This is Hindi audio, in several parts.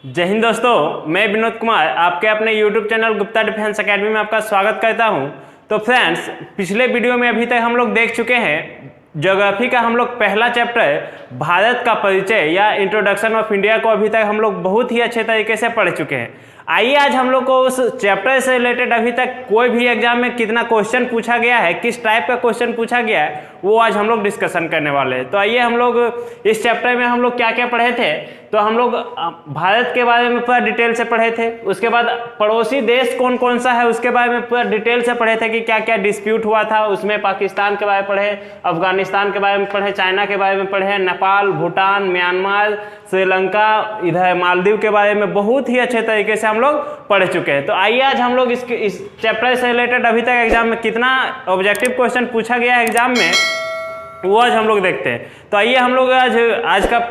जय हिंद दोस्तों, मैं विनोद कुमार आपके अपने YouTube channel Gupta defence academy में आपका स्वागत करता हूं। तो फ्रेंड्स, पिछले वीडियो में अभी तक हम लोग देख चुके हैं ज्योग्राफी का हम लोग पहला चैप्टर भारत का परिचय या इंट्रोडक्शन ऑफ इंडिया को अभी तक हम लोग बहुत ही अच्छे तरीके से पढ़ चुके हैं। आइए आज हम लोग को उस चैप्टर से रिलेटेड अभी तक कोई भी एग्जाम में कितना क्वेश्चन पूछा गया है, किस टाइप का क्वेश्चन पूछा गया है, वो आज हम लोग डिस्कशन करने वाले हैं। तो आइए हम लोग इस चैप्टर में हम लोग क्या क्या पढ़े थे। तो हम लोग भारत के बारे में पूरा डिटेल से पढ़े थे। उसके बाद पड़ोसी देश कौन कौन सा है उसके बारे में पूरा डिटेल से पढ़े थे कि क्या क्या डिस्प्यूट हुआ था। उसमें पाकिस्तान के बारे में पढ़े, अफगानिस्तान के बारे में पढ़े, चाइना के बारे में पढ़े, नेपाल, भूटान, म्यांमार, श्रीलंका, इधर मालदीव के बारे में बहुत ही अच्छे तरीके से हम लोग पढ़ चुके हैं। तो आइए आज हम लोग इस चैप्टर से रिलेटेड अभी तक एग्जाम में कितना ऑब्जेक्टिव क्वेश्चन पूछा गया है एग्जाम में, वो आज हम लोग देखते हैं। तो आइए हम लोग आज का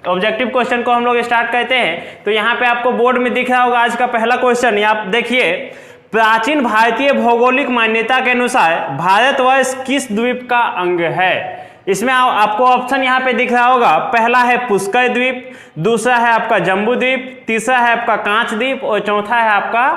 ऑब्जेक्टिव क्वेश्चन को हम लोग स्टार्ट करते हैं। तो यहाँ पे आपको बोर्ड में दिख रहा होगा आज का पहला क्वेश्चन। आप देखिए, प्राचीन भारतीय भौगोलिक मान्यता के अनुसार भारतवर्ष किस द्वीप का अंग है। इसमें आपको ऑप्शन यहाँ पे दिख रहा होगा। पहला है पुष्कर द्वीप, दूसरा है आपका जम्बू द्वीप, तीसरा है आपका कांच द्वीप और चौथा है आपका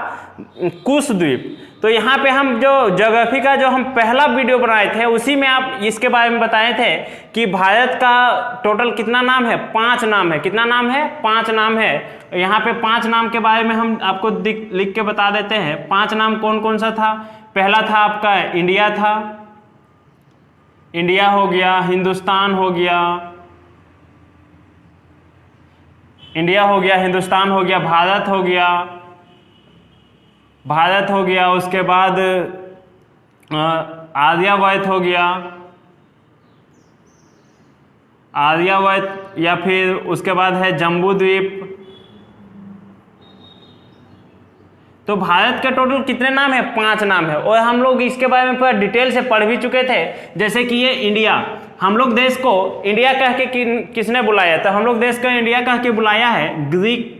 कुश द्वीप। तो यहाँ पे हम जो ज्योग्राफी का जो हम पहला वीडियो बनाए थे उसी में आप इसके बारे में बताए थे कि भारत का टोटल कितना नाम है, 5 नाम है। कितना नाम है? 5 नाम है। यहाँ पे 5 नाम के बारे में हम आपको लिख के बता देते हैं। 5 नाम कौन कौन सा था। पहला था आपका इंडिया था, इंडिया हो गया, हिंदुस्तान हो गया, इंडिया हो गया, हिंदुस्तान हो गया, भारत हो गया, भारत हो गया। उसके बाद आर्यावर्त हो गया, आर्यावर्त, या फिर उसके बाद है जम्बू द्वीप। तो भारत के टोटल कितने नाम है? 5 नाम है। और हम लोग इसके बारे में पूरा डिटेल से पढ़ भी चुके थे। जैसे कि ये इंडिया, हम लोग देश को इंडिया कह के किसने बुलाया? तो हम लोग देश को इंडिया कह के बुलाया है ग्रीक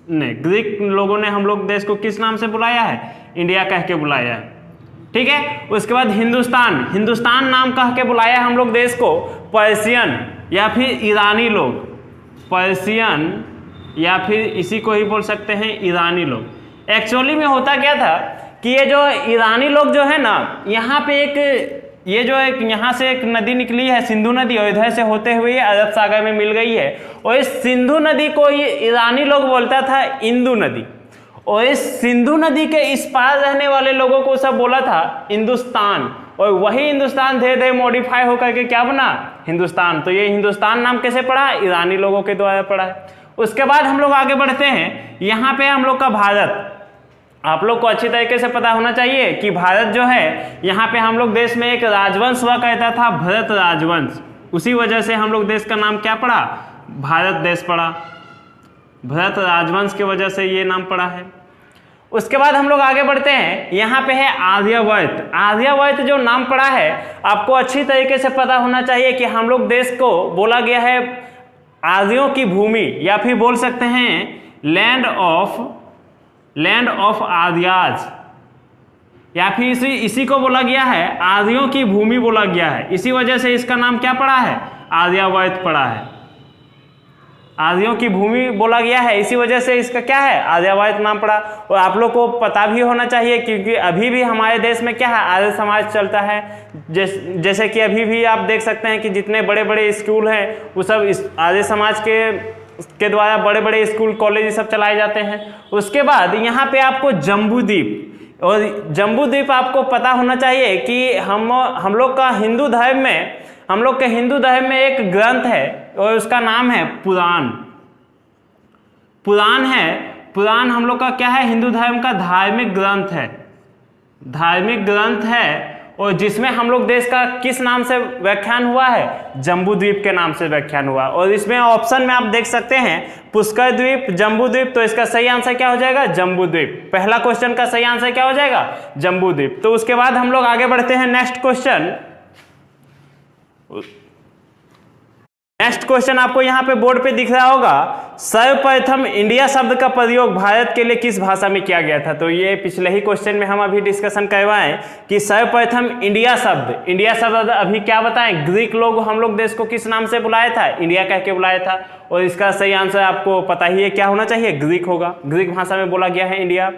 ने। ग्रीक लोगों ने हम लोग देश को किस नाम से बुलाया है? इंडिया कह के बुलाया है। ठीक है। उसके बाद हिंदुस्तान, हिंदुस्तान नाम कह के बुलाया हम लोग देश को पर्शियन या फिर ईरानी लोग। पर्शियन या फिर इसी को ही बोल सकते हैं ईरानी लोग। एक्चुअली में होता क्या था कि ये जो ईरानी लोग जो है ना, यहाँ पे ये जो एक यहाँ से एक नदी निकली है सिंधु नदी, और इधर से होते हुए अरब सागर में मिल गई है। और इस सिंधु नदी को ये ईरानी लोग बोलता था इंदु नदी। और इस सिंधु नदी के इस पार रहने वाले लोगों को सब बोला था हिंदुस्तान। और वही हिंदुस्तान धीरे धीरे मॉडिफाई होकर के क्या बना? हिंदुस्तान। तो ये हिंदुस्तान नाम कैसे पड़ा? ईरानी लोगों के द्वारा पड़ा है। उसके बाद हम लोग आगे बढ़ते हैं। यहाँ पे हम लोग का भारत, आप लोग को अच्छी तरीके से पता होना चाहिए कि भारत जो है, यहाँ पे हम लोग देश में एक राजवंश हुआ करता था, भरत राजवंश। उसी वजह से हम लोग देश का नाम क्या पड़ा? भारत देश पड़ा। भरत राजवंश की वजह से ये नाम पड़ा है। उसके बाद हम लोग आगे बढ़ते हैं। यहाँ पे है आर्यावर्त। आर्यावर्त जो नाम पड़ा है, आपको अच्छी तरीके से पता होना चाहिए कि हम लोग देश को बोला गया है आर्यों की भूमि, या फिर बोल सकते हैं लैंड ऑफ आर्याज, या फिर इसी को बोला गया है आर्यों की भूमि बोला गया है। इसी वजह से इसका नाम क्या पड़ा है? आर्यावर्त पड़ा है। आर्यों की भूमि बोला गया है, इसी वजह से इसका क्या है? आर्यावर्त नाम पड़ा। और आप लोग को पता भी होना चाहिए क्योंकि अभी भी हमारे देश में क्या है? आर्य समाज चलता है। जैसे कि अभी भी आप देख सकते हैं कि जितने बड़े बड़े स्कूल हैं वो सब इस आर्य समाज के द्वारा बड़े बड़े स्कूल कॉलेज सब चलाए जाते हैं। उसके बाद यहाँ पे आपको जम्बू द्वीप, और जम्बू द्वीप आपको पता होना चाहिए कि हम लोग का हिंदू धर्म में, हम लोग के हिंदू धर्म में एक ग्रंथ है और उसका नाम है पुराण। पुराण है, पुराण हम लोग का क्या है? हिंदू धर्म का धार्मिक ग्रंथ है। धार्मिक ग्रंथ है, और जिसमें हम लोग देश का किस नाम से व्याख्यान हुआ है? जम्बू द्वीप के नाम से व्याख्यान हुआ। और इसमें ऑप्शन में आप देख सकते हैं पुष्कर द्वीप, जम्बू द्वीप। तो इसका सही आंसर क्या हो जाएगा? जम्बू द्वीप। पहला क्वेश्चन का सही आंसर क्या हो जाएगा? जम्बू द्वीप। तो उसके बाद हम लोग आगे बढ़ते हैं नेक्स्ट क्वेश्चन। नेक्स्ट क्वेश्चन आपको यहाँ पे बोर्ड पे दिख रहा होगा, सर्वप्रथम इंडिया शब्द का प्रयोग भारत के लिए किस भाषा में किया गया था। तो ये पिछले ही क्वेश्चन में हम अभी डिस्कशन करवाएं कि सर्वप्रथम इंडिया शब्द अभी क्या बताएं, ग्रीक लोग हम लोग देश को किस नाम से बुलाया था, इंडिया कह के बुलाया था। और इसका सही आंसर आपको पता ही है क्या होना चाहिए, ग्रीक होगा, ग्रीक भाषा में बोला गया है इंडिया।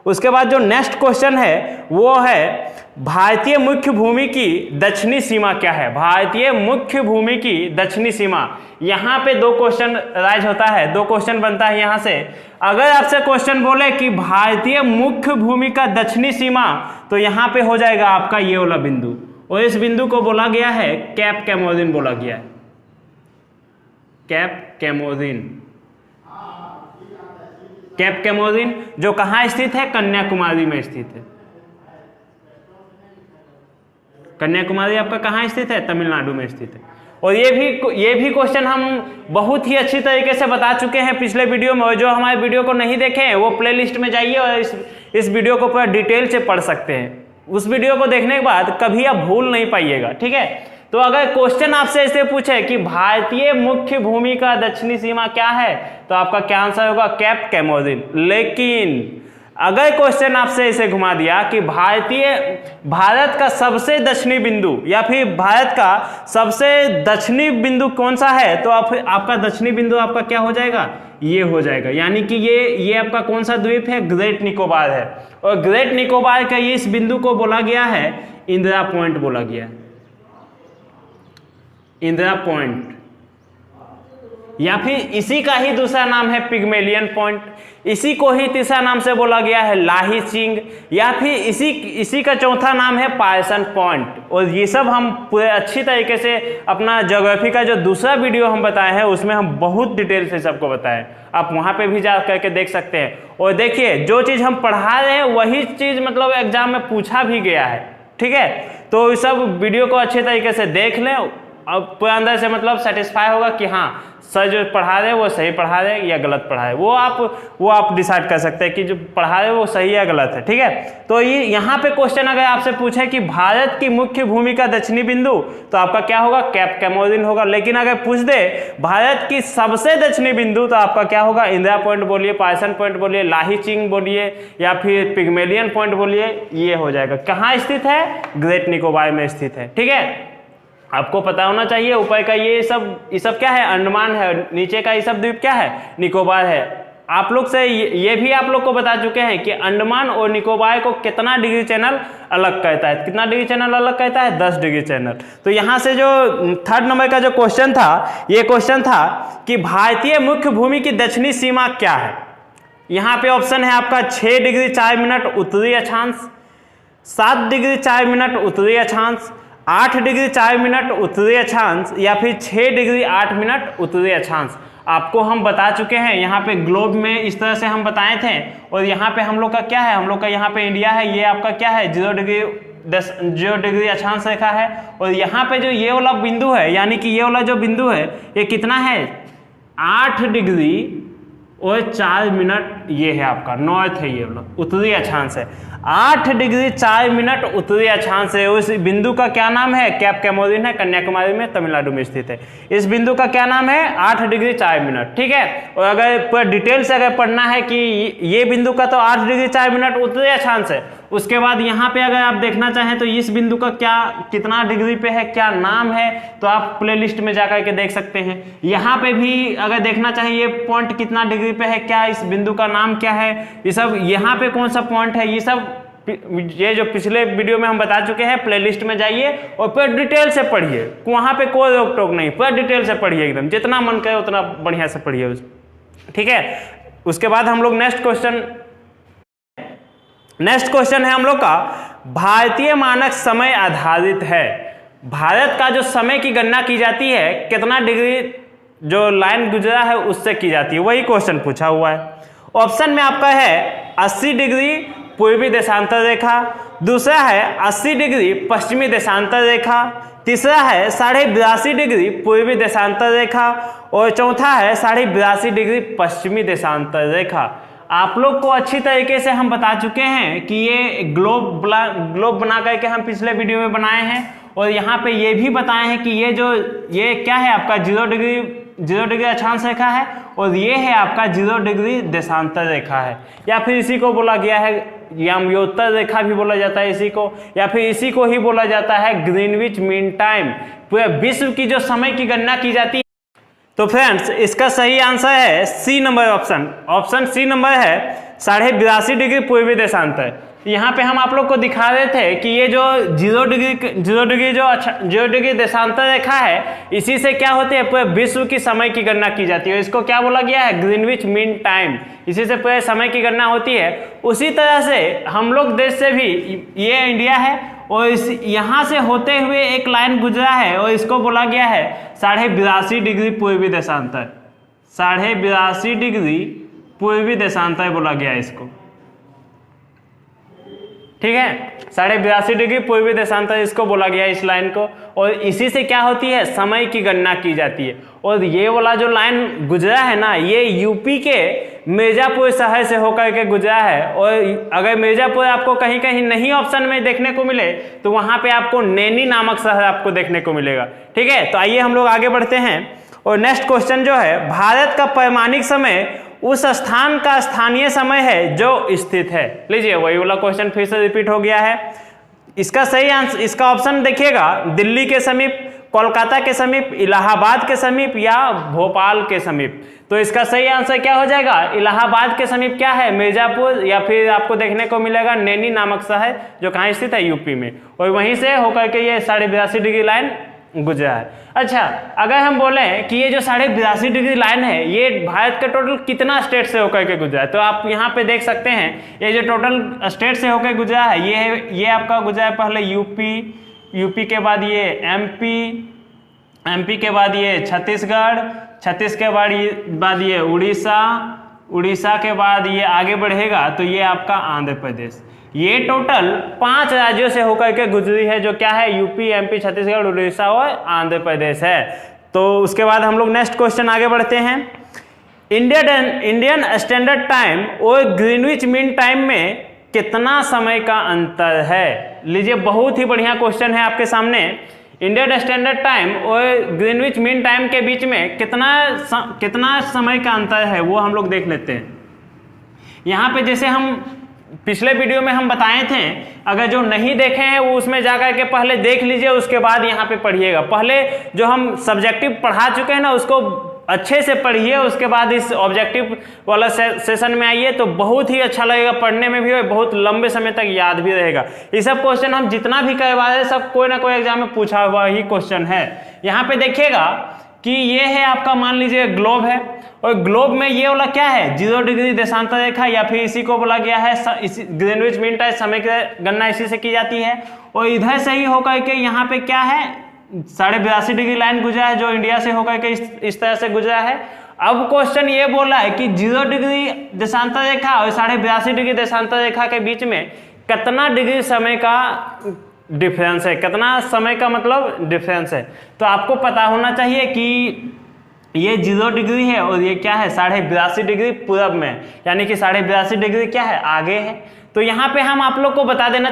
उसके बाद जो नेक्स्ट क्वेश्चन है वो है भारतीय मुख्य भूमि की दक्षिणी सीमा क्या है। भारतीय मुख्य भूमि की दक्षिणी सीमा, यहाँ पे दो क्वेश्चन राइज होता है, दो क्वेश्चन बनता है यहाँ से। अगर आपसे क्वेश्चन बोले कि भारतीय मुख्य भूमि का दक्षिणी सीमा, तो यहाँ पे हो जाएगा आपका ये वाला बिंदु, और इस बिंदु को बोला गया है कैप कैमोरिन बोला गया है, कैप कैमोरिन। कैप कैमोरिन जो कहाँ स्थित है, कन्याकुमारी में स्थित है। कन्याकुमारी आपका कहाँ स्थित है, तमिलनाडु में स्थित है। और ये भी क्वेश्चन हम बहुत ही अच्छी तरीके से बता चुके हैं पिछले वीडियो में, और जो हमारे वीडियो को नहीं देखे हैं वो प्लेलिस्ट में जाइए और इस वीडियो को पूरा डिटेल से पढ़ सकते हैं। उस वीडियो को देखने के बाद कभी आप भूल नहीं पाइएगा, ठीक है। तो अगर क्वेश्चन आपसे ऐसे पूछे कि भारतीय मुख्य भूमि का दक्षिणी सीमा क्या है, तो आपका क्या आंसर होगा, कैप कैमोरिन। लेकिन अगर क्वेश्चन आपसे ऐसे घुमा दिया कि भारत का सबसे दक्षिणी बिंदु या फिर भारत का सबसे दक्षिणी बिंदु कौन सा है, तो आपका दक्षिणी बिंदु आपका क्या हो जाएगा, ये हो जाएगा। यानी कि ये आपका कौन सा द्वीप है, ग्रेट निकोबार है। और ग्रेट निकोबार का ये इस बिंदु को बोला गया है इंदिरा पॉइंट बोला गया है, इंदिरा पॉइंट, या फिर इसी का ही दूसरा नाम है पिग्मेलियन पॉइंट। इसी को ही तीसरा नाम से बोला गया है लाही चिंग, या फिर इसी का चौथा नाम है पायसन पॉइंट। और ये सब हम पूरे अच्छी तरीके से अपना ज्योग्राफी का जो दूसरा वीडियो हम बताए हैं उसमें हम बहुत डिटेल से सबको बताएं, आप वहां पे भी जा करके देख सकते हैं। और देखिए जो चीज हम पढ़ा रहे हैं वही चीज मतलब एग्जाम में पूछा भी गया है, ठीक है। तो इस सब वीडियो को अच्छे तरीके से देख लें, अब पूरा अंदर से मतलब सेटिस्फाई होगा कि हाँ सर जो पढ़ा रहे वो सही पढ़ा रहे या गलत पढ़ा रहे, वो आप डिसाइड कर सकते हैं कि जो पढ़ा रहे वो सही या गलत है, ठीक है। तो ये यहाँ पे क्वेश्चन अगर आपसे पूछे कि भारत की मुख्य भूमि का दक्षिणी बिंदु, तो आपका क्या होगा, कैप कैमोरिन होगा। लेकिन अगर पूछ दे भारत की सबसे दक्षिणी बिंदु, तो आपका क्या होगा, इंदिरा पॉइंट बोलिए, पायसन पॉइंट बोलिए, लाही चिंग बोलिए, या फिर पिग्मेलियन पॉइंट बोलिए, ये हो जाएगा। कहाँ स्थित है, ग्रेट निकोबार में स्थित है, ठीक है। आपको पता होना चाहिए ऊपर का ये सब क्या है, अंडमान है, नीचे का ये सब द्वीप क्या है, निकोबार है। आप लोग से ये भी आप लोग को बता चुके हैं कि अंडमान और निकोबार को कितना डिग्री चैनल अलग करता है, कितना डिग्री चैनल अलग करता है, 10 डिग्री चैनल। तो यहाँ से जो 3rd नंबर का जो क्वेश्चन था, ये क्वेश्चन था कि भारतीय मुख्य भूमि की दक्षिणी सीमा क्या है। यहाँ पे ऑप्शन है आपका 6 डिग्री 4 मिनट उत्तरी अक्षांश, 7 डिग्री 4 मिनट उत्तरी अक्षांश, 8 डिग्री 4 मिनट उत्तरी अक्षांश, या फिर 6 डिग्री 8 मिनट उत्तरी अक्षांश। आपको हम बता चुके हैं यहाँ पे ग्लोब में इस तरह से हम बताए थे। और यहाँ पे हम लोग का क्या है, हम लोग का यहाँ पे इंडिया है, ये आपका क्या है 0 डिग्री अक्षांश रेखा है। और यहाँ पे जो ये वाला बिंदु है, यानी कि ये वाला जो बिंदु है ये कितना है, 8 डिग्री और 4 मिनट, ये है आपका नॉर्थ है, ये वाला उत्तरी अक्षांश है। 8 डिग्री 4 मिनट उत्तरी अक्षांश है। उस बिंदु का क्या नाम है, कैप कैमोरिन है, कन्याकुमारी में तमिलनाडु में स्थित है। इस बिंदु का क्या नाम है, 8 डिग्री 4 मिनट, ठीक है। और अगर पूरा डिटेल से अगर पढ़ना है कि ये बिंदु का तो 8 डिग्री 4 मिनट उत्तरी अक्षांश है, उसके बाद यहाँ पे अगर आप देखना चाहें तो इस बिंदु का कितना डिग्री पे है, क्या नाम है, तो आप प्लेलिस्ट में जाकर के देख सकते हैं। यहाँ पे भी अगर देखना चाहें ये पॉइंट कितना डिग्री पे है, क्या इस बिंदु का नाम क्या है, ये सब यहाँ पे कौन सा पॉइंट है, ये सब ये जो पिछले वीडियो में हम बता चुके हैं। प्लेलिस्ट में जाइए और पूरा डिटेल से पढ़िए, वहाँ पे कोई रोक टोक नहीं, पूरा डिटेल से पढ़िए, एकदम जितना मन करे उतना बढ़िया से पढ़िए, ठीक है। उसके बाद हम लोग नेक्स्ट क्वेश्चन है हम लोग का, भारतीय मानक समय आधारित है। भारत का जो समय की गणना की जाती है कितना डिग्री जो लाइन गुजरा है उससे की जाती है, वही क्वेश्चन पूछा हुआ है। ऑप्शन में आपका है 80 डिग्री पूर्वी देशांतर रेखा, दूसरा है 80 डिग्री पश्चिमी देशांतर रेखा, तीसरा है 82.5 डिग्री पूर्वी देशांतर रेखा, और चौथा है 82.5 डिग्री पश्चिमी देशांतर रेखा। आप लोग को अच्छी तरीके से हम बता चुके हैं कि ये ग्लोब बना करके हम पिछले वीडियो में बनाए हैं, और यहाँ पे ये भी बताए हैं कि ये क्या है आपका 0 डिग्री अक्षांश रेखा है और ये है आपका 0 डिग्री देशांतर रेखा है, या फिर इसी को बोला गया है याम्योत्तर रेखा भी बोला जाता है इसी को, या फिर इसी को ही बोला जाता है ग्रीनविच मीन टाइम। पूरे विश्व की जो समय की गणना की जाती है। तो फ्रेंड्स इसका सही आंसर है C number option C number है 82.5 डिग्री पूर्वी देशांतर। यहाँ पे हम आप लोग को दिखा रहे थे कि ये जो 0 डिग्री देशांतर रेखा है इसी से क्या होती है पूरे विश्व की समय की गणना की जाती है। इसको क्या बोला गया है ग्रीनविच मीन टाइम, इसी से पूरे समय की गणना होती है। उसी तरह से हम लोग देश से भी, ये इंडिया है और इस यहाँ से होते हुए एक लाइन गुजरा है और इसको बोला गया है 82.5 डिग्री पूर्वी देशांतर। 82.5 डिग्री पूर्वी देशांतर बोला गया है इसको, ठीक है। 82.5 डिग्री पूर्वी देशांतर इसको बोला गया है इस लाइन को, और इसी से क्या होती है समय की गणना की जाती है। और ये वाला जो लाइन गुजरा है ना, ये यूपी के मिर्जापुर शहर से होकर के गुजरा है। और अगर मिर्जापुर आपको कहीं कहीं नहीं ऑप्शन में देखने को मिले तो वहां पे आपको नैनी नामक शहर आपको देखने को मिलेगा, ठीक है। तो आइए हम लोग आगे बढ़ते हैं और नेक्स्ट क्वेश्चन जो है, भारत का पैमानिक समय उस स्थान का स्थानीय समय है जो स्थित है। लीजिए वही वाला क्वेश्चन फिर से रिपीट हो गया है। इसका सही आंसर, इसका ऑप्शन देखिएगा, दिल्ली के समीप, कोलकाता के समीप, इलाहाबाद के समीप या भोपाल के समीप। तो इसका सही आंसर क्या हो जाएगा, इलाहाबाद के समीप क्या है मिर्जापुर, या फिर आपको देखने को मिलेगा नैनी नामक शहर जो कहाँ स्थित है यूपी में, और वहीं से होकर के ये 82.5 डिग्री लाइन गुजरा है। अच्छा, अगर हम बोले कि ये जो 82.5 डिग्री लाइन है ये भारत के टोटल कितना स्टेट से होकर के गुजरा है, तो आप यहाँ पे देख सकते हैं ये जो टोटल स्टेट से होकर गुजरा है ये आपका गुजरा है पहले यूपी के बाद ये एमपी के बाद ये छत्तीसगढ़ के बाद ये उड़ीसा के बाद ये आगे बढ़ेगा तो ये आपका आंध्र प्रदेश। ये टोटल 5 राज्यों से होकर के गुजरी है, जो क्या है यूपी, एमपी, छत्तीसगढ़, उड़ीसा और आंध्र प्रदेश है। तो उसके बाद हम लोग नेक्स्ट क्वेश्चन आगे बढ़ते हैं। इंडियन स्टैंडर्ड टाइम और ग्रीनविच मीन टाइम में कितना समय का अंतर है? लीजिए बहुत ही बढ़िया क्वेश्चन है आपके सामने। इंडियन स्टैंडर्ड टाइम और ग्रीनविच मीन टाइम के बीच में कितना समय का अंतर है वो हम लोग देख लेते हैं। यहाँ पे जैसे हम पिछले वीडियो में हम बताए थे, अगर जो नहीं देखे हैं वो उसमें जाकर के पहले देख लीजिए, उसके बाद यहाँ पे पढ़िएगा। पहले जो हम सब्जेक्टिव पढ़ा चुके हैं ना उसको अच्छे से पढ़िए, उसके बाद इस ऑब्जेक्टिव वाला सेशन में आइए तो बहुत ही अच्छा लगेगा पढ़ने में भी और बहुत लंबे समय तक याद भी रहेगा। ये सब क्वेश्चन हम जितना भी करवा रहे हैं सब कोई ना कोई एग्जाम में पूछा हुआ ही क्वेश्चन है। यहाँ पे देखिएगा कि ये है आपका, मान लीजिए ग्लोब है और ग्लोब में ये वाला क्या है 0 डिग्री देशांतर रेखा, या फिर इसी को बोला गया है ग्रीनविच मीन टाइम, समय की गणना इसी से की जाती है। और इधर से ही होकर के यहाँ पे क्या है 82.5 डिग्री लाइन गुजरा है जो इंडिया से होकर के इस तरह से गुजरा है। अब क्वेश्चन ये बोला है कि 0 डिग्री देशांतर रेखा और 82.5 डिग्री देशांतर रेखा के बीच में कितना डिग्री समय का डिफरेंस है, कितना समय का मतलब डिफरेंस है। तो आपको पता होना चाहिए कि ये 0 डिग्री है और ये क्या है 82.5 डिग्री पूरब में, यानी कि 82.5 डिग्री क्या है आगे है। तो यहाँ पे हम आप लोग को बता देना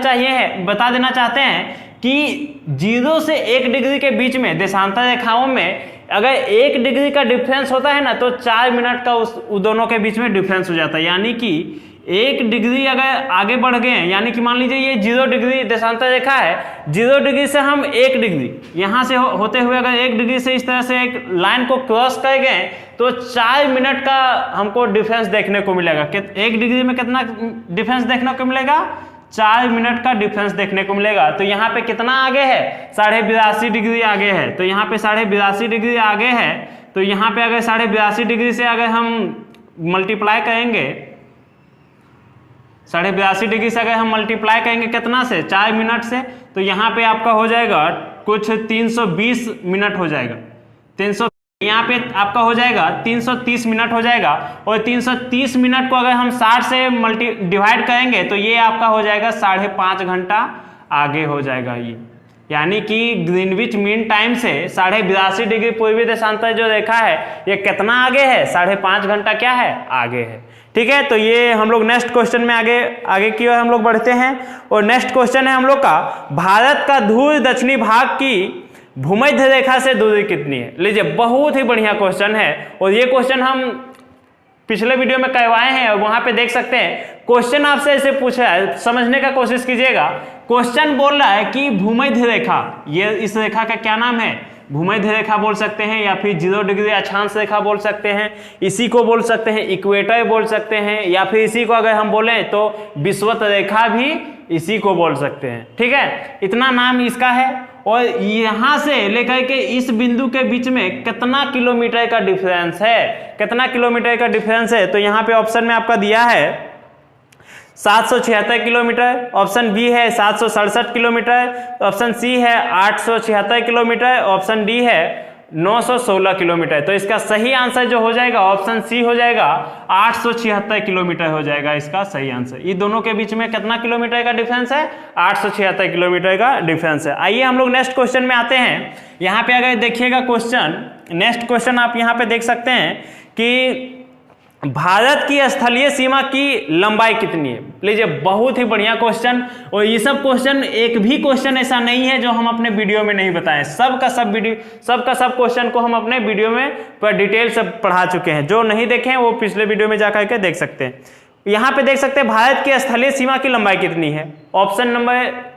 चाहते हैं कि 0 से 1 डिग्री के बीच में देशांतर रेखाओं में अगर 1 डिग्री का डिफरेंस होता है ना तो 4 मिनट का उस दोनों के बीच में डिफरेंस हो जाता है। यानी कि 1 डिग्री अगर आगे बढ़ गए हैं, यानी कि मान लीजिए ये 0 डिग्री देशांतर रेखा है, 0 डिग्री से हम 1 डिग्री यहाँ से होते हुए अगर 1 डिग्री से इस तरह से एक लाइन को क्रॉस कर गए तो 4 मिनट का हमको डिफरेंस देखने को मिलेगा। 1 डिग्री में कितना डिफरेंस देखने को मिलेगा 4 मिनट का डिफरेंस देखने को मिलेगा। तो यहाँ पे कितना आगे है 82.5 डिग्री आगे है। तो यहाँ पे 82.5 डिग्री आगे है, तो यहाँ पे अगर 82.5 डिग्री से अगर हम मल्टीप्लाई करेंगे, 82.5 डिग्री से अगर हम मल्टीप्लाई करेंगे कितना से 4 मिनट से, तो यहाँ पे आपका हो जाएगा कुछ 320 मिनट हो जाएगा। यहाँ पे आपका हो जाएगा 330 मिनट हो जाएगा। और 330 मिनट को अगर हम 60 से डिवाइड करेंगे तो ये आपका हो जाएगा 5.5 घंटा आगे हो जाएगा ये। यानी कि ग्रीनविच मीन टाइम से 82.5 डिग्री पूर्वी देशांतर जो रेखा है ये कितना आगे है 5.5 घंटा क्या है आगे है। ठीक है, तो ये हम लोग नेक्स्ट क्वेश्चन में आगे की ओर हम लोग बढ़ते हैं। और नेक्स्ट क्वेश्चन है हम लोग का, भारत का ध्रुव दक्षिणी भाग की भूमध्य रेखा से दूरी कितनी है। लीजिए, बहुत ही बढ़िया क्वेश्चन है और ये क्वेश्चन हम पिछले वीडियो में करवाए हैं और वहां पे देख सकते हैं। क्वेश्चन आपसे ऐसे पूछा है, समझने का कोशिश कीजिएगा। क्वेश्चन बोल रहा है कि भूमध्य रेखा, ये इस रेखा का क्या नाम है, भूमध्य रेखा बोल सकते हैं या फिर 0 डिग्री अक्षांश रेखा बोल सकते हैं, इसी को बोल सकते हैं इक्वेटर बोल सकते हैं, या फिर इसी को अगर हम बोलें तो विषुवत रेखा भी इसी को बोल सकते हैं। ठीक है, इतना नाम इसका है। और यहां से लेकर के इस बिंदु के बीच में कितना किलोमीटर का डिफरेंस है, कितना किलोमीटर का डिफरेंस है, तो यहाँ पे ऑप्शन में आपका दिया है 776 किलोमीटर, ऑप्शन बी है 767 किलोमीटर, ऑप्शन सी है 876 किलोमीटर, ऑप्शन डी है 916 किलोमीटर। तो इसका सही आंसर जो हो जाएगा ऑप्शन सी हो जाएगा, 876 किलोमीटर हो जाएगा इसका सही आंसर। ये दोनों के बीच में कितना किलोमीटर का डिफरेंस है, 876 किलोमीटर का डिफरेंस है। आइए हम लोग नेक्स्ट क्वेश्चन में आते हैं। यहाँ पे अगर देखिएगा क्वेश्चन, नेक्स्ट क्वेश्चन आप यहाँ पे देख सकते हैं कि भारत की स्थलीय सीमा की लंबाई कितनी है। लीजिए, बहुत ही बढ़िया क्वेश्चन। और ये सब क्वेश्चन, एक भी क्वेश्चन ऐसा नहीं है जो हम अपने वीडियो में नहीं बताएं। सब का सब क्वेश्चन को हम अपने वीडियो में पर डिटेल से पढ़ा चुके हैं। जो नहीं देखे हैं वो पिछले वीडियो में जाकर के देख सकते हैं। यहाँ पे देख सकते हैं भारत की स्थलीय सीमा की लंबाई कितनी है। ऑप्शन नंबर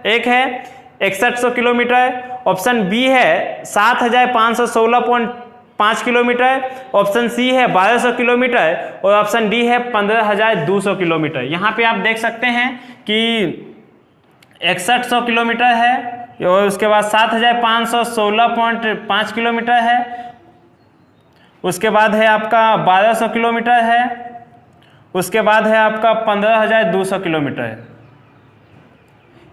1 है 6100 किलोमीटर, ऑप्शन बी है 7516.5 किलोमीटर, ऑप्शन सी है 1200 किलोमीटर और ऑप्शन डी है 15200 किलोमीटर। यहाँ पे आप देख सकते हैं कि 6100 किलोमीटर है और उसके बाद 7516.5 किलोमीटर है, उसके बाद है आपका 1200 किलोमीटर है, उसके बाद है आपका 15200 किलोमीटर है।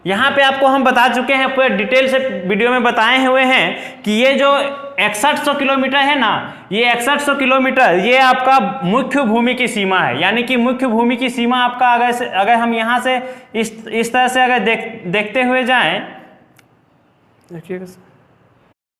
यहाँ पे आपको हम बता चुके हैं, पूरे डिटेल से वीडियो में बताए हुए हैं कि ये जो 6100 किलोमीटर है ना, ये 6100 किलोमीटर ये आपका मुख्य भूमि की सीमा है। यानी कि मुख्य भूमि की सीमा आपका अगर हम यहाँ से इस तरह से अगर देखते हुए जाएं, देखिएगा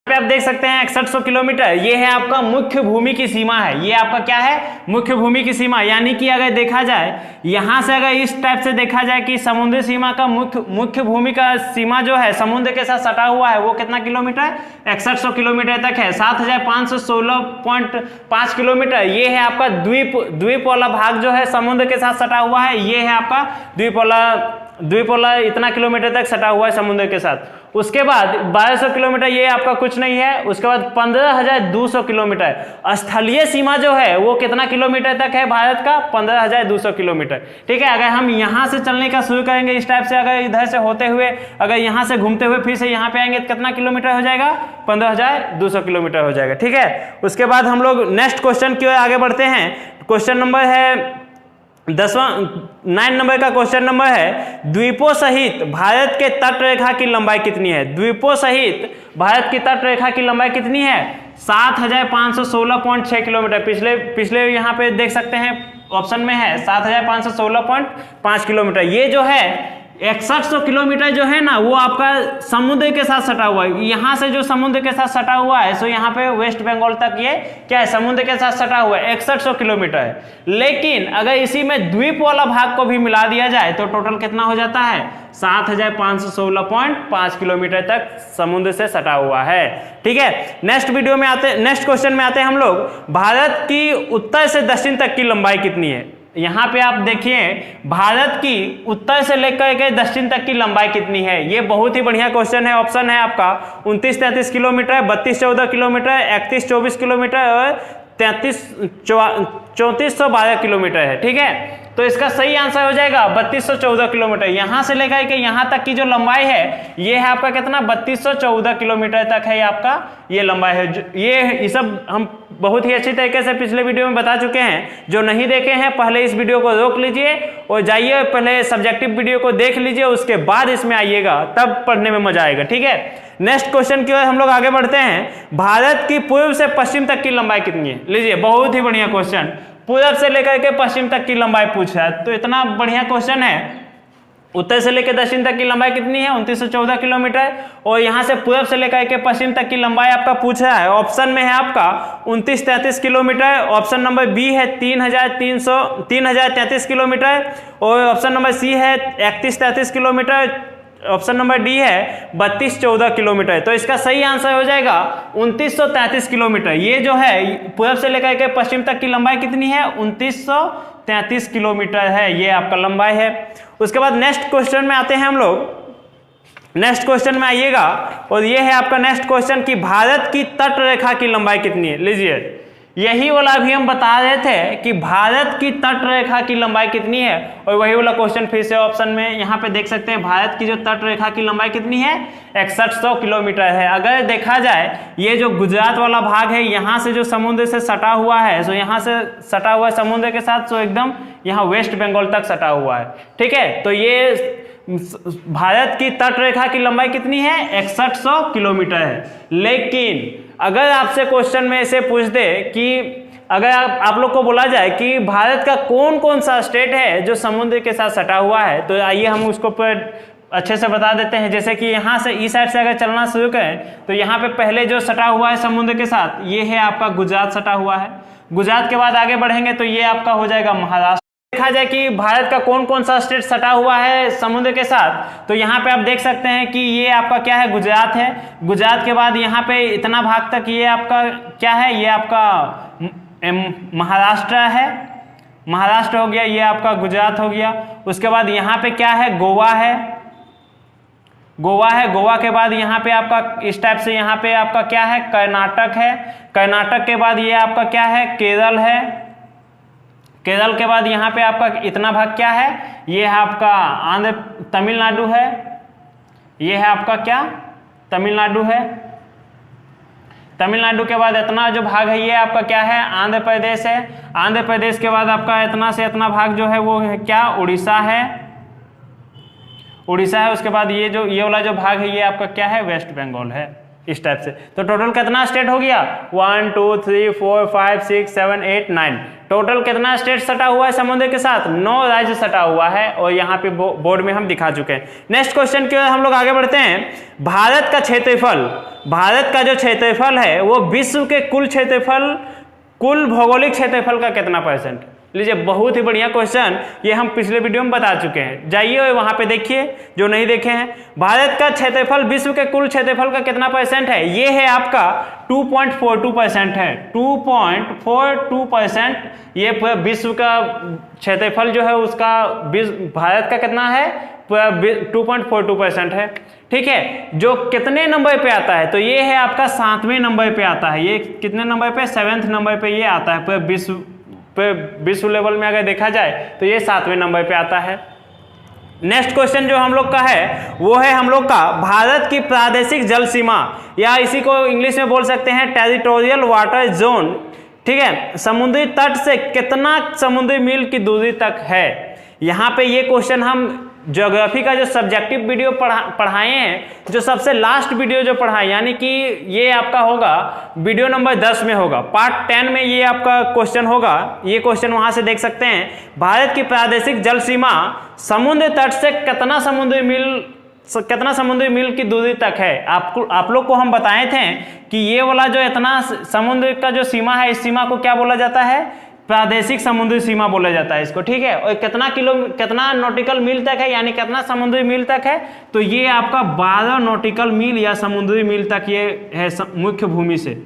पे आप देख सकते हैं 6100 किलोमीटर ये है आपका मुख्य भूमि की सीमा है। ये आपका क्या है, मुख्य भूमि की सीमा। यानी कि अगर देखा जाए यहां से, अगर इस टाइप से देखा जाए कि समुद्री सीमा का मुख्य भूमि का सीमा जो है समुद्र के साथ सटा हुआ है, वो कितना किलोमीटर, 6100 किलोमीटर तक है। 7516.5 किलोमीटर ये है आपका द्वीप वाला भाग जो है समुद्र के साथ सटा हुआ है। ये है आपका द्वीप वाला इतना किलोमीटर तक सटा हुआ है समुद्र के साथ। उसके बाद 1200 किलोमीटर ये आपका कुछ नहीं है। उसके बाद 15200 किलोमीटर स्थलीय सीमा जो है वो कितना किलोमीटर तक है भारत का, 15200 किलोमीटर। ठीक है, अगर हम यहाँ से चलने का शुरू करेंगे इस टाइप से, अगर इधर से होते हुए अगर यहाँ से घूमते हुए फिर से यहाँ पे आएंगे तो कितना किलोमीटर हो जाएगा, 15200 किलोमीटर हो जाएगा। ठीक है, उसके बाद हम लोग नेक्स्ट क्वेश्चन की ओर आगे बढ़ते हैं। क्वेश्चन नंबर है 9 नंबर का क्वेश्चन नंबर है, द्वीपों सहित भारत के तट रेखा की लंबाई कितनी है। द्वीपों सहित भारत की तट रेखा की लंबाई कितनी है, 7516.6 किलोमीटर। पिछले यहाँ पे देख सकते हैं ऑप्शन में है 7516.5 किलोमीटर। ये जो है 6100 किलोमीटर जो है ना वो आपका समुद्र के साथ सटा हुआ है। यहाँ से जो समुद्र के साथ सटा हुआ है सो यहाँ पे वेस्ट बंगाल तक ये क्या है, समुद्र के साथ सटा हुआ है, 6100 किलोमीटर है। लेकिन अगर इसी में द्वीप वाला भाग को भी मिला दिया जाए तो टोटल कितना हो जाता है, 7516.5 किलोमीटर तक समुद्र से सटा हुआ है। ठीक है, नेक्स्ट क्वेश्चन में आते हैं हम लोग, भारत की उत्तर से दक्षिण तक की लंबाई कितनी है। यहाँ पे आप देखिए भारत की उत्तर से लेकर के दक्षिण तक की लंबाई कितनी है। ये बहुत ही बढ़िया क्वेश्चन है। ऑप्शन है आपका 2933 किलोमीटर, 3214 किलोमीटर, 3124 किलोमीटर और 3412 किलोमीटर है। ठीक है, तो इसका सही आंसर हो जाएगा 3214 किलोमीटर। यहाँ से लेकर के यहाँ तक की जो लंबाई है ये है आपका कितना, 3214 किलोमीटर तक है ये आपका ये लंबाई है। ये सब हम बहुत ही अच्छी तरीके से पिछले वीडियो में बता चुके हैं। जो नहीं देखे हैं पहले इस वीडियो को रोक लीजिए और जाइए पहले सब्जेक्टिव वीडियो को देख लीजिए, उसके बाद इसमें आइएगा, तब पढ़ने में मजा आएगा। ठीक है, नेक्स्ट क्वेश्चन की ओर हम लोग आगे बढ़ते हैं। भारत की पूर्व से पश्चिम तक की लंबाई कितनी है। लीजिए, बहुत ही बढ़िया क्वेश्चन, पूरब से लेकर के पश्चिम तक की लंबाई पूछ रहा है, तो इतना बढ़िया क्वेश्चन है उत्तर से लेकर दक्षिण तक की लंबाई कितनी है? 2914 किलोमीटर। और यहाँ से पूर्व से लेकर के पश्चिम तक की लंबाई आपका पूछ रहा है। ऑप्शन में है आपका 2933 किलोमीटर, ऑप्शन नंबर बी है 3033 किलोमीटर, और ऑप्शन नंबर सी है 3133 किलोमीटर, ऑप्शन नंबर डी है 3214 किलोमीटर। तो इसका सही आंसर हो जाएगा 2933 किलोमीटर। ये जो है पूर्व से लेकर के पश्चिम तक की लंबाई कितनी है? 2933 किलोमीटर है, ये आपका लंबाई है। उसके बाद नेक्स्ट क्वेश्चन में आते हैं हम लोग। नेक्स्ट क्वेश्चन में आइएगा, और ये है आपका नेक्स्ट क्वेश्चन कि भारत की तट रेखा की लंबाई कितनी है। लीजिए, यही वाला भी हम बता रहे थे कि भारत की तट रेखा की लंबाई कितनी है, और वही वाला क्वेश्चन फिर से ऑप्शन में यहाँ पे देख सकते हैं। भारत की जो तट रेखा की लंबाई कितनी है? 6100 किलोमीटर है। अगर देखा जाए ये जो गुजरात वाला भाग है, यहाँ से जो समुद्र से सटा हुआ है, सो यहाँ से सटा हुआ है समुद्र के साथ, सो एकदम यहाँ वेस्ट बंगाल तक सटा हुआ है। ठीक है, तो ये भारत की तट रेखा की लंबाई कितनी है? 6100 किलोमीटर है। लेकिन अगर आपसे क्वेश्चन में ऐसे पूछ दे कि अगर आप लोग को बोला जाए कि भारत का कौन कौन सा स्टेट है जो समुद्र के साथ सटा हुआ है, तो आइए हम उसको पर अच्छे से बता देते हैं। जैसे कि यहाँ से इस साइड से अगर चलना शुरू करें, तो यहाँ पे पहले जो सटा हुआ है समुद्र के साथ, ये है आपका गुजरात सटा हुआ है। गुजरात के बाद आगे बढ़ेंगे तो ये आपका हो जाएगा महाराष्ट्र। देखा जाए कि भारत का कौन कौन सा स्टेट सटा हुआ है समुद्र के साथ, तो यहाँ पे आप देख सकते हैं कि ये आपका क्या है? गुजरात है। गुजरात के बाद यहाँ पे इतना भाग तक ये आपका क्या है? ये आपका महाराष्ट्र है। महाराष्ट्र हो गया, ये आपका गुजरात हो गया। उसके बाद यहाँ पे क्या है? गोवा है। गोवा है। गोवा के बाद यहाँ पे आपका इस टाइप से यहाँ पे आपका क्या है? कर्नाटक है। कर्नाटक के बाद ये आपका क्या है? केरल है। केरल के बाद यहाँ पे आपका इतना भाग क्या है? ये है आपका आंध्र तमिलनाडु है। ये है आपका क्या? तमिलनाडु है। तमिलनाडु के बाद इतना जो भाग है ये आपका क्या है? आंध्र प्रदेश है। आंध्र प्रदेश के बाद आपका इतना से इतना भाग जो है वो है क्या? उड़ीसा है। उड़ीसा है। उसके बाद ये वाला जो भाग है ये आपका क्या है? वेस्ट बंगाल है। इस टाइप से तो टोटल कितना स्टेट हो गया? 1 2 3 4 5 6 7 8 9। टोटल कितना स्टेट सटा हुआ है समुद्र के साथ? 9 राज्य सटा हुआ है, और यहाँ पे बोर्ड में हम दिखा चुके हैं। नेक्स्ट क्वेश्चन की ओर हम लोग आगे बढ़ते हैं। भारत का क्षेत्रफल, भारत का जो क्षेत्रफल है वो विश्व के कुल भौगोलिक क्षेत्रफल का कितना परसेंट? लीजिए, बहुत ही बढ़िया क्वेश्चन, ये हम पिछले वीडियो में बता चुके हैं। जाइए और वहां पे देखिए जो नहीं देखे हैं। भारत का क्षेत्रफल विश्व के कुल क्षेत्रफल का कितना परसेंट है? ये है आपका 2.42% है। 2.42% ये विश्व का क्षेत्रफल जो है उसका भारत का कितना है? 2.42% है। ठीक है, जो कितने नंबर पे आता है? तो ये है आपका 7वें नंबर पे आता है। ये कितने नंबर पे? 7th नंबर पे ये आता है। विश्व लेवल में अगर देखा जाए तो ये 7वें नंबर पे आता है। नेक्स्ट क्वेश्चन जो हम लोग का है वो है हम लोग का भारत की प्रादेशिक जल सीमा, या इसी को इंग्लिश में बोल सकते हैं टेरिटोरियल वाटर जोन। ठीक है, समुद्री तट से कितना समुद्री मील की दूरी तक है? यहाँ पे ये क्वेश्चन हम ज्योग्राफी का जो सब्जेक्टिव वीडियो पढ़ाए हैं, जो सबसे लास्ट वीडियो जो पढ़ाए, यानी कि ये आपका होगा वीडियो नंबर 10 में होगा, पार्ट 10 में ये आपका क्वेश्चन होगा। ये क्वेश्चन वहां से देख सकते हैं। भारत की प्रादेशिक जल सीमा समुद्र तट से कितना समुद्री मील की दूरी तक है? आप लोग को हम बताए थे कि ये वाला जो इतना समुद्र का जो सीमा है, इस सीमा को क्या बोला जाता है? प्रादेशिक समुद्री सीमा बोला जाता है इसको। ठीक है, और कितना नॉटिकल मील तक है, यानी कितना समुद्री मील तक है? तो ये आपका 12 नॉटिकल मील या समुद्री मील तक ये है मुख्य भूमि से।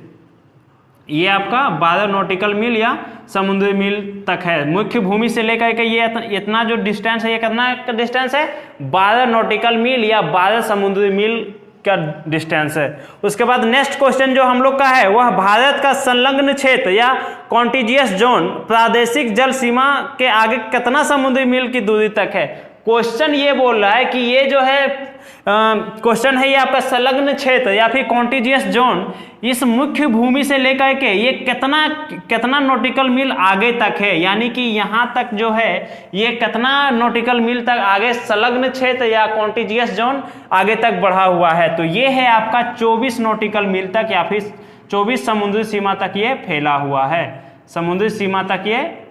ये आपका 12 नॉटिकल मील या समुद्री मील तक है मुख्य भूमि से लेकर के। ये इतना जो डिस्टेंस है, ये कितना डिस्टेंस है? 12 नॉटिकल मील या 12 समुद्री मील का डिस्टेंस है। उसके बाद नेक्स्ट क्वेश्चन जो हम लोग का है वह भारत का संलग्न क्षेत्र या कॉन्टिजियस जोन प्रादेशिक जल सीमा के आगे कितना समुद्री मील की दूरी तक है? क्वेश्चन ये बोल रहा है कि ये जो है क्वेश्चन है ये आपका संलग्न क्षेत्र या फिर कॉन्टिजियस जोन इस मुख्य भूमि से लेकर के ये कितना नॉटिकल मील आगे तक है, यानी कि यहाँ तक जो है ये कितना नॉटिकल मील तक आगे संलग्न क्षेत्र या कॉन्टिजियस जोन आगे तक बढ़ा हुआ है? तो ये है आपका 24 नॉटिकल मील तक या फिर 24 समुद्री सीमा तक ये फैला हुआ है। समुद्री सीमा तक ये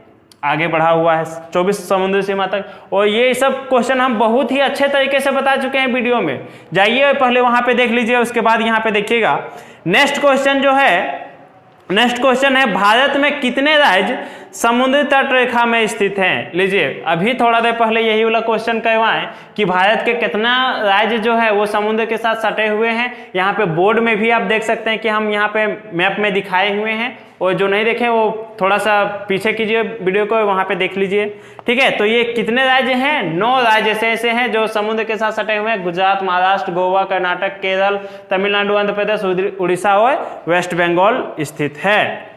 आगे बढ़ा हुआ है 24 समुद्री सीमा तक। और ये सब क्वेश्चन हम बहुत ही अच्छे तरीके से बता चुके हैं वीडियो में, जाइए पहले वहां पे देख लीजिए, उसके बाद यहाँ पे देखिएगा। नेक्स्ट क्वेश्चन है भारत में कितने राज्य समुद्री तट रेखा में स्थित हैं। लीजिए अभी थोड़ा देर पहले यही वाला क्वेश्चन करवाएं कि भारत के कितना राज्य जो है वो समुद्र के साथ सटे हुए हैं। यहाँ पे बोर्ड में भी आप देख सकते हैं कि हम यहाँ पे मैप में दिखाए हुए हैं, और जो नहीं देखे वो थोड़ा सा पीछे कीजिए वीडियो को, वहाँ पे देख लीजिए। ठीक है, तो ये कितने राज्य हैं, 9 राज्य ऐसे हैं जो समुद्र के साथ सटे हुए हैं। गुजरात, महाराष्ट्र, गोवा, कर्नाटक, केरल, तमिलनाडु, आंध्र प्रदेश, उड़ीसा और वेस्ट बंगाल स्थित है।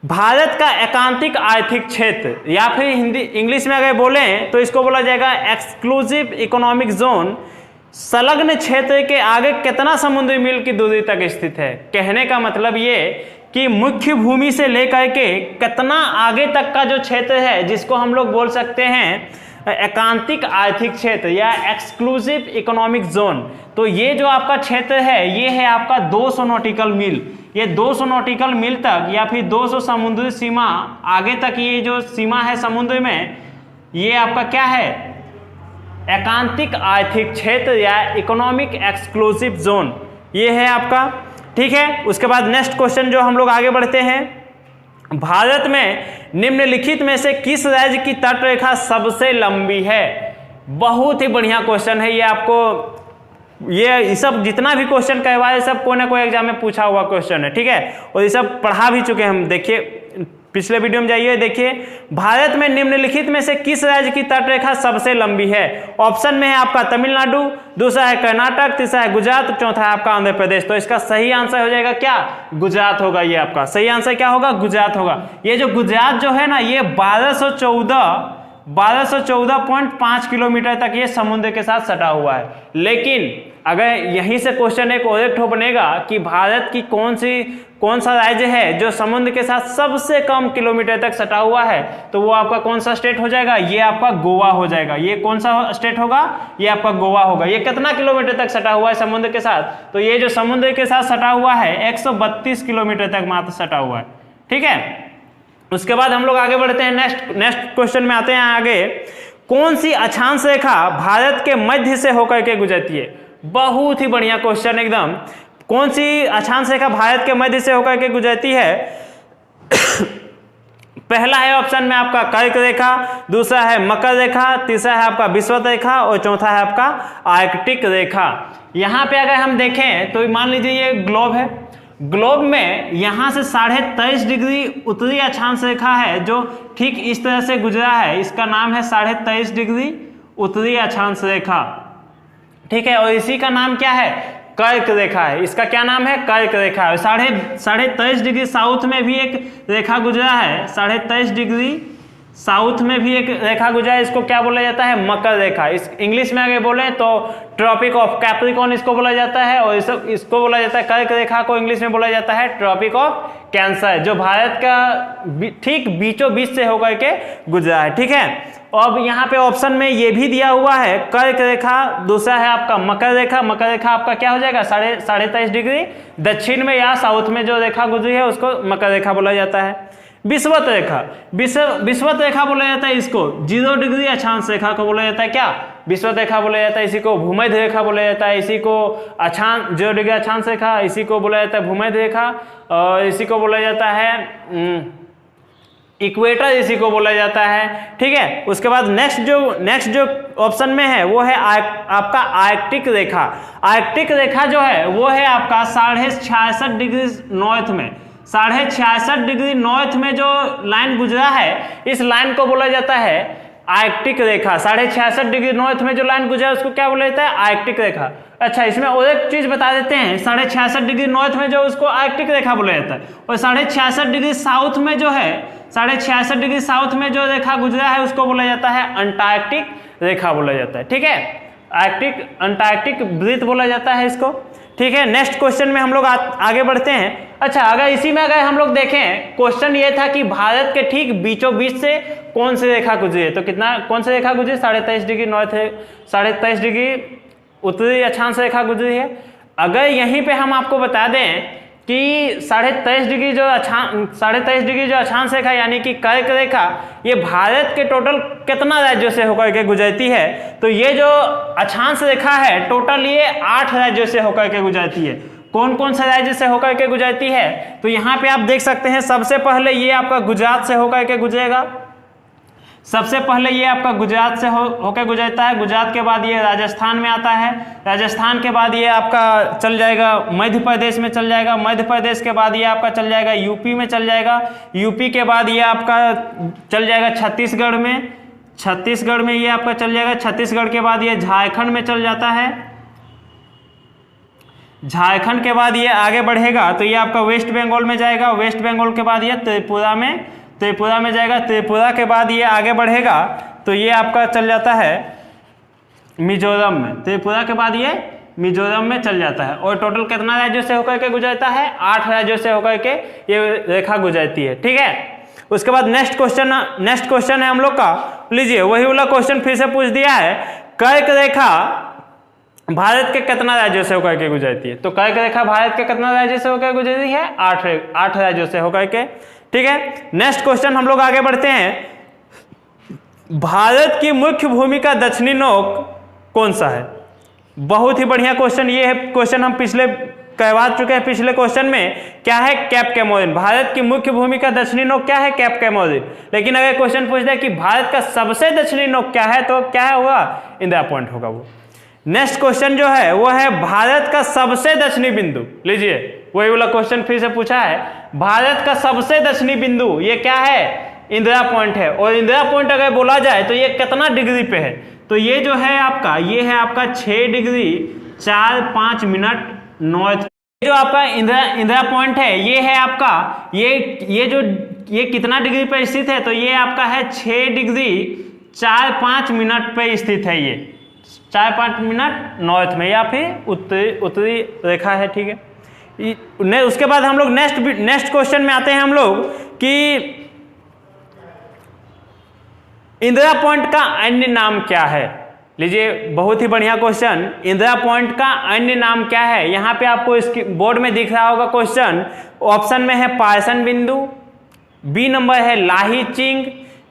भारत का एकांतिक आर्थिक क्षेत्र, या फिर हिंदी इंग्लिश में अगर बोलें तो इसको बोला जाएगा एक्सक्लूसिव इकोनॉमिक जोन, संलग्न क्षेत्र के आगे कितना समुद्री मील की दूरी तक स्थित है। कहने का मतलब ये कि मुख्य भूमि से लेकर के कितना आगे तक का जो क्षेत्र है, जिसको हम लोग बोल सकते हैं एकांतिक आर्थिक क्षेत्र या एक्सक्लूसिव इकोनॉमिक जोन। तो ये जो आपका क्षेत्र है ये है आपका 200 नॉटिकल मील। ये 200 नॉटिकल मील तक या फिर 200 समुद्री सीमा आगे तक ये जो सीमा है समुद्र में, ये आपका क्या है, एकांतिक आर्थिक क्षेत्र या इकोनॉमिक एक्सक्लूसिव जोन, ये है आपका। ठीक है, उसके बाद नेक्स्ट क्वेश्चन जो हम लोग आगे बढ़ते हैं, भारत में निम्नलिखित में से किस राज्य की तट रेखा सबसे लंबी है। बहुत ही बढ़िया क्वेश्चन है ये, आपको ये सब जितना भी क्वेश्चन करवाए सब कोई ना कोई एग्जाम में पूछा हुआ क्वेश्चन है। ठीक है, और ये सब पढ़ा भी चुके हैं हम। देखिए पिछले वीडियो में जाइए, देखिए भारत में निम्नलिखित में से किस राज्य की तट रेखा सबसे लंबी है। ऑप्शन में है आपका तमिलनाडु, दूसरा है कर्नाटक, तीसरा है गुजरात, चौथा है आपका आंध्र प्रदेश। तो इसका सही आंसर हो जाएगा क्या, गुजरात होगा। ये आपका सही आंसर क्या होगा, गुजरात होगा। ये जो गुजरात जो है ना, ये 1214.5 किलोमीटर तक ये समुद्र के साथ सटा हुआ है। लेकिन अगर यहीं से क्वेश्चन एक और एक बनेगा कि भारत की कौन सा राज्य है जो समुद्र के साथ सबसे कम किलोमीटर तक सटा हुआ है, तो वो आपका कौन सा स्टेट हो जाएगा, ये आपका गोवा हो जाएगा। ये कौन सा स्टेट होगा, ये आपका गोवा होगा। ये कितना किलोमीटर तक सटा हुआ है समुद्र के साथ, तो ये जो समुद्र के साथ सटा हुआ है 132 किलोमीटर तक मात्र सटा हुआ है। ठीक है, उसके बाद हम लोग आगे बढ़ते हैं। नेक्स्ट क्वेश्चन में आते हैं आगे। कौन सी अक्षांश रेखा भारत के मध्य से होकर के गुजरती है। बहुत ही बढ़िया क्वेश्चन एकदम। कौन सी अक्षांश रेखा भारत के मध्य से होकर के गुजरती है। पहला है ऑप्शन में आपका कर्क रेखा, दूसरा है मकर रेखा, तीसरा है आपका विषुवत रेखा और चौथा है आपका आर्कटिक रेखा। यहां पे अगर हम देखें तो मान लीजिए ये ग्लोब है, ग्लोब में यहां से 23.5 डिग्री उत्तरी अक्षांश रेखा है जो ठीक इस तरह से गुजरा है। इसका नाम है 23.5 डिग्री उत्तरी अक्षांश रेखा। ठीक है, और इसी का नाम क्या है, कर्क रेखा है। इसका क्या नाम है, कर्क रेखा है। 23.5 डिग्री साउथ में भी एक रेखा गुजरा है, 23.5 डिग्री साउथ में भी एक रेखा गुजरा है। इसको क्या बोला जाता है, मकर रेखा। इस इंग्लिश में अगर बोले तो ट्रॉपिक ऑफ कैप्रिकॉर्न इसको बोला जाता है, और इसको बोला जाता है कर्क रेखा को इंग्लिश में बोला जाता है ट्रॉपिक ऑफ कैंसर, जो भारत का ठीक बीचों बीच से होकर के गुजरा है। ठीक है, अब यहाँ पे ऑप्शन में ये भी दिया हुआ है कर्क रेखा, दूसरा है आपका मकर रेखा। मकर रेखा आपका क्या हो जाएगा, 23.5 डिग्री दक्षिण में या साउथ में जो रेखा गुजरी है उसको मकर रेखा बोला जाता है। विषुवत रेखा, विषुवत रेखा बोला जाता है इसको, 0 डिग्री अक्षांश रेखा को बोला जाता है क्या, विषुवत रेखा बोला जाता है। इसी को भूमध्य रेखा बोला जाता है, इसी को 0 डिग्री अक्षांश रेखा, इसी को बोला जाता है भूमध्य रेखा, और इसी को बोला जाता है इक्वेटर, इसी को बोला जाता है। ठीक है, उसके बाद नेक्स्ट जो ऑप्शन में है वो है आपका आर्कटिक रेखा। आर्कटिक रेखा जो है वो है आपका 66.5 डिग्री नॉर्थ में, 66.5 डिग्री नॉर्थ में जो लाइन गुजरा है, इस लाइन को बोला जाता है आर्कटिक रेखा। 66.5 डिग्री नॉर्थ में जो लाइन गुजरा उसको क्या बोला जाता है, आर्कटिक रेखा। अच्छा, इसमें और एक चीज बता देते हैं, 66.5 डिग्री नॉर्थ में जो उसको आर्कटिक रेखा बोला जाता है, और 66.5 डिग्री साउथ में जो है, 66.5 डिग्री साउथ में जो रेखा गुजरा है उसको बोला जाता है अंटार्कटिक रेखा बोला जाता है। ठीक है, अंटार्कटिक वृत्त बोला जाता है इसको। ठीक है, नेक्स्ट क्वेश्चन में हम लोग आगे बढ़ते हैं। अच्छा, अगर हम लोग देखें, क्वेश्चन ये था कि भारत के ठीक बीचों बीच से कौन सी रेखा गुजरी है, तो कौन सी रेखा गुजरी, 23.5 डिग्री नॉर्थ है, 23.5 डिग्री उत्तरी अक्षांश रेखा गुजरी है। अगर यहीं पे हम आपको बता दें कि 23.5 डिग्री जो अक्षांश रेखा यानी कि कर्क रेखा, ये भारत के टोटल कितना राज्यों से होकर के गुजरती है? तो ये जो अक्षांश रेखा है टोटल ये 8 राज्यों से होकर के गुजरती है। कौन कौन से राज्य से होकर के गुजरती है? तो यहाँ पे आप देख सकते हैं, सबसे पहले ये आपका गुजरात से होकर के गुजरेगा। सबसे पहले ये आपका गुजरात से होकर गुजरता है। गुजरात के बाद ये राजस्थान में आता है। राजस्थान के बाद ये आपका चल जाएगा मध्य प्रदेश में चल जाएगा। मध्य प्रदेश के बाद ये आपका चल जाएगा यूपी में चल जाएगा। यूपी के बाद ये आपका चल जाएगा छत्तीसगढ़ में। छत्तीसगढ़ में ये आपका चल जाएगा। छत्तीसगढ़ के बाद ये झारखंड में चल जाता है। झारखंड के बाद ये आगे बढ़ेगा तो ये आपका वेस्ट बंगाल में जाएगा। वेस्ट बंगाल के बाद ये त्रिपुरा में जाएगा। त्रिपुरा के बाद ये आगे बढ़ेगा तो ये आपका चल जाता है मिजोरम में। त्रिपुरा के बाद ये मिजोरम में चल जाता है। और टोटल कितना राज्यों से होकर के गुजरता है? 8 राज्यों से होकर के ये रेखा गुजरती है। ठीक है, उसके बाद नेक्स्ट क्वेश्चन है हम लोग का। लीजिए, वही वाला क्वेश्चन फिर से पूछ दिया है, कर्क रेखा भारत के कितना राज्यों से होकर के गुजरती है? तो कर्क रेखा भारत के कितना राज्यों से होकर गुजरती है? 8 राज्यों से होकर के। ठीक है, नेक्स्ट क्वेश्चन हम लोग आगे बढ़ते हैं। भारत की मुख्य भूमि का दक्षिणी नोक कौन सा है? बहुत ही बढ़िया क्वेश्चन ये है। क्वेश्चन हम पिछले कहवा चुके हैं पिछले क्वेश्चन में। क्या है? Cap Comorin. भारत की मुख्य भूमि का दक्षिणी नोक क्या है? Cap Comorin. लेकिन अगर क्वेश्चन पूछ दे कि भारत का सबसे दक्षिणी नोक क्या है, तो क्या होगा? इंदिरा पॉइंट होगा वो। नेक्स्ट क्वेश्चन जो है वो है भारत का सबसे दक्षिणी बिंदु। लीजिए, वही वाला क्वेश्चन फिर से पूछा है, भारत का सबसे दक्षिणी बिंदु ये क्या है? इंदिरा पॉइंट है। और इंदिरा पॉइंट अगर बोला जाए तो ये कितना डिग्री पे है? तो ये जो है आपका, ये है आपका 6 डिग्री 4-5 मिनट नॉर्थ। जो आपका इंदिरा पॉइंट है ये है आपका, ये कितना डिग्री पे स्थित है? तो ये आपका है 6 डिग्री 4-5 मिनट पे स्थित है। ये 4-5 मिनट नॉर्थ में या फिर उत्तरी रेखा है। ठीक है, उसके बाद हम लोग नेक्स्ट क्वेश्चन में आते हैं हम लोग कि इंदिरा पॉइंट का अन्य नाम क्या है? लीजिए, बहुत ही बढ़िया क्वेश्चन। इंदिरा पॉइंट का अन्य नाम क्या है? यहाँ पे आपको इसके बोर्ड में दिख रहा होगा क्वेश्चन। ऑप्शन में है पायसन बिंदु, बी नंबर है लाही चिंग,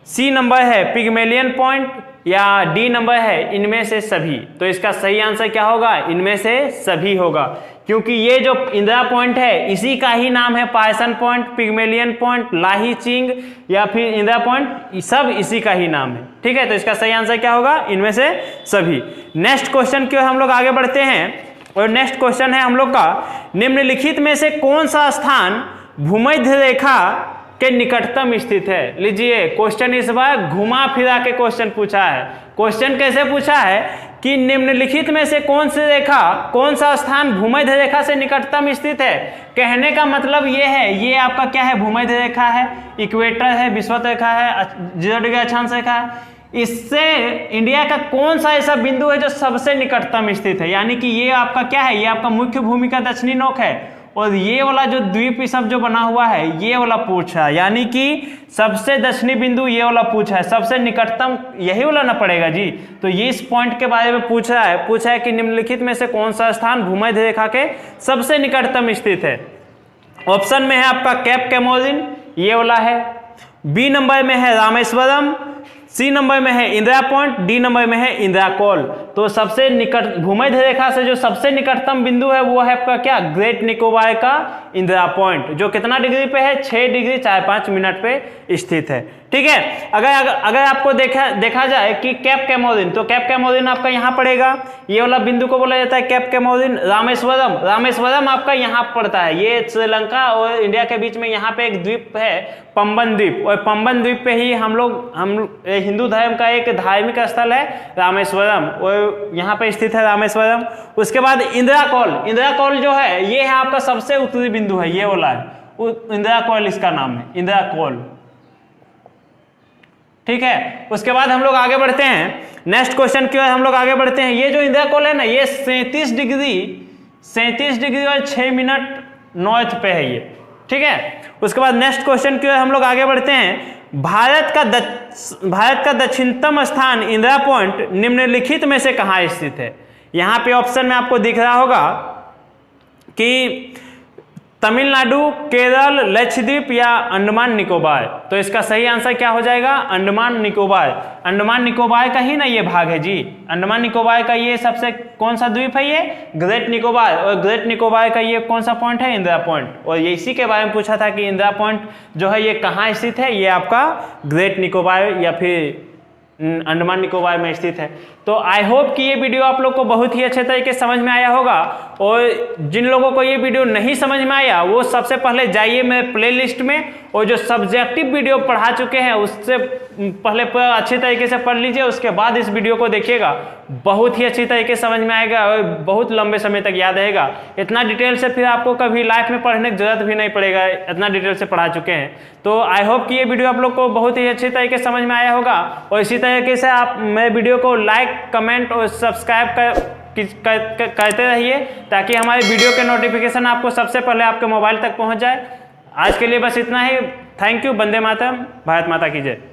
सी नंबर है पिग्मेलियन पॉइंट, या डी नंबर है इनमें से सभी। तो इसका सही आंसर क्या होगा? इनमें से सभी होगा, क्योंकि ये जो इंदिरा पॉइंट है इसी का ही नाम है पायसन पॉइंट, पिग्मेलियन पॉइंट, लाही चिंग या फिर इंदिरा पॉइंट, सब इसी का ही नाम है। ठीक है, तो इसका सही आंसर क्या होगा? इनमें से सभी। नेक्स्ट क्वेश्चन की ओर हम लोग आगे बढ़ते हैं और नेक्स्ट क्वेश्चन है हम लोग का, निम्नलिखित में से कौन सा स्थान भूमध्य रेखा के निकटतम स्थित है? लीजिए, क्वेश्चन इस बार घुमा फिरा के क्वेश्चन पूछा है। क्वेश्चन कैसे पूछा है कि निम्नलिखित में से कौन सा स्थान भूमध्य रेखा से निकटतम स्थित है? कहने का मतलब ये है, ये आपका क्या है? भूमध्य रेखा है, इक्वेटर है, विषुवत रेखा है, 0 डिग्री अक्षांश रेखा है। इससे इंडिया का कौन सा ऐसा बिंदु है जो सबसे निकटतम स्थित है? यानी कि ये आपका क्या है? ये आपका मुख्य भूमि का दक्षिणी नोक है। और ये वाला जो द्वीप सब जो बना हुआ है ये वाला पूछा है, यानी कि सबसे दक्षिणी बिंदु ये वाला पूछा है, सबसे निकटतम यही वाला ना पड़ेगा जी। तो ये इस पॉइंट के बारे में पूछा है कि निम्नलिखित में से कौन सा स्थान भूमध्य रेखा के सबसे निकटतम स्थित है। ऑप्शन में है आपका कैप कैमोरिन, ये वाला है। बी नंबर में है रामेश्वरम, सी नंबर में है इंदिरा पॉइंट, डी नंबर में है इंदिरा कॉल। तो सबसे निकट भूमध्य रेखा से जो सबसे निकटतम बिंदु है वो है आपका क्या? ग्रेट निकोबार का इंदिरा पॉइंट, जो कितना डिग्री पे है? 6 डिग्री 4-5 मिनट पे स्थित है। ठीक है, अगर आपको देखा जाए कि कैप कैमोरिन, तो कैप कैमोरिन आपका यहाँ पड़ेगा। ये वाला बिंदु को बोला जाता है कैप कैमोरिन। रामेश्वरम आपका यहाँ पड़ता है, ये श्रीलंका और इंडिया के बीच में यहाँ पे एक द्वीप है, पंबन द्वीप। और पंबन द्वीप पे ही हम हिंदू धर्म का एक धार्मिक स्थल है रामेश्वरम, और यहाँ पे स्थित है रामेश्वरम। उसके बाद इंदिरा कॉल जो है ये है आपका सबसे उत्तरी बिंदु है, ये वाला है इंदिरा कॉल, इसका नाम है इंदिरा कॉल। ठीक है, उसके बाद हम लोग आगे बढ़ते हैं नेक्स्ट क्वेश्चन की ओर हम लोग आगे बढ़ते हैं। ये जो इंदिरा कॉल है ना, ये 37 डिग्री और 6 मिनट नॉर्थ पे है ये। ठीक है, उसके बाद नेक्स्ट क्वेश्चन की ओर हम लोग आगे बढ़ते हैं। भारत का दक्षिणतम स्थान इंदिरा पॉइंट निम्नलिखित में से कहाँ स्थित है? यहाँ पे ऑप्शन में आपको दिख रहा होगा कि तमिलनाडु, केरल, लक्षद्वीप या अंडमान निकोबार। तो इसका सही आंसर क्या हो जाएगा? अंडमान निकोबार। अंडमान निकोबार का ही ना ये भाग है जी। अंडमान निकोबार का ये सबसे कौन सा द्वीप है? ये ग्रेट निकोबार। और ग्रेट निकोबार का ये कौन सा पॉइंट है? इंदिरा पॉइंट। और ये इसी के बारे में पूछा था कि इंदिरा पॉइंट जो है ये कहाँ स्थित है? ये आपका ग्रेट निकोबार या फिर अंडमान निकोबार में स्थित है। तो आई होप कि ये वीडियो आप लोग को बहुत ही अच्छे तरीके से समझ में आया होगा। और जिन लोगों को ये वीडियो नहीं समझ में आया वो सबसे पहले जाइए मेरे प्लेलिस्ट में और जो सब्जेक्टिव वीडियो पढ़ा चुके हैं उससे पहले अच्छी तरीके से पढ़ लीजिए, उसके बाद इस वीडियो को देखिएगा। बहुत ही अच्छी तरीके से समझ में आएगा और बहुत लंबे समय तक याद रहेगा। इतना डिटेल से फिर आपको कभी लाइफ में पढ़ने की जरूरत भी नहीं पड़ेगा, इतना डिटेल से पढ़ा चुके हैं। तो आई होप कि ये वीडियो आप लोग को बहुत ही अच्छी तरीके से समझ में आया होगा। और इसी तरीके से आप मेरे वीडियो को लाइक, कमेंट और सब्सक्राइब करते रहिए ताकि हमारे वीडियो के नोटिफिकेशन आपको सबसे पहले आपके मोबाइल तक पहुंच जाए। आज के लिए बस इतना ही। Thank you. वंदे मातरम। भारत माता की जय।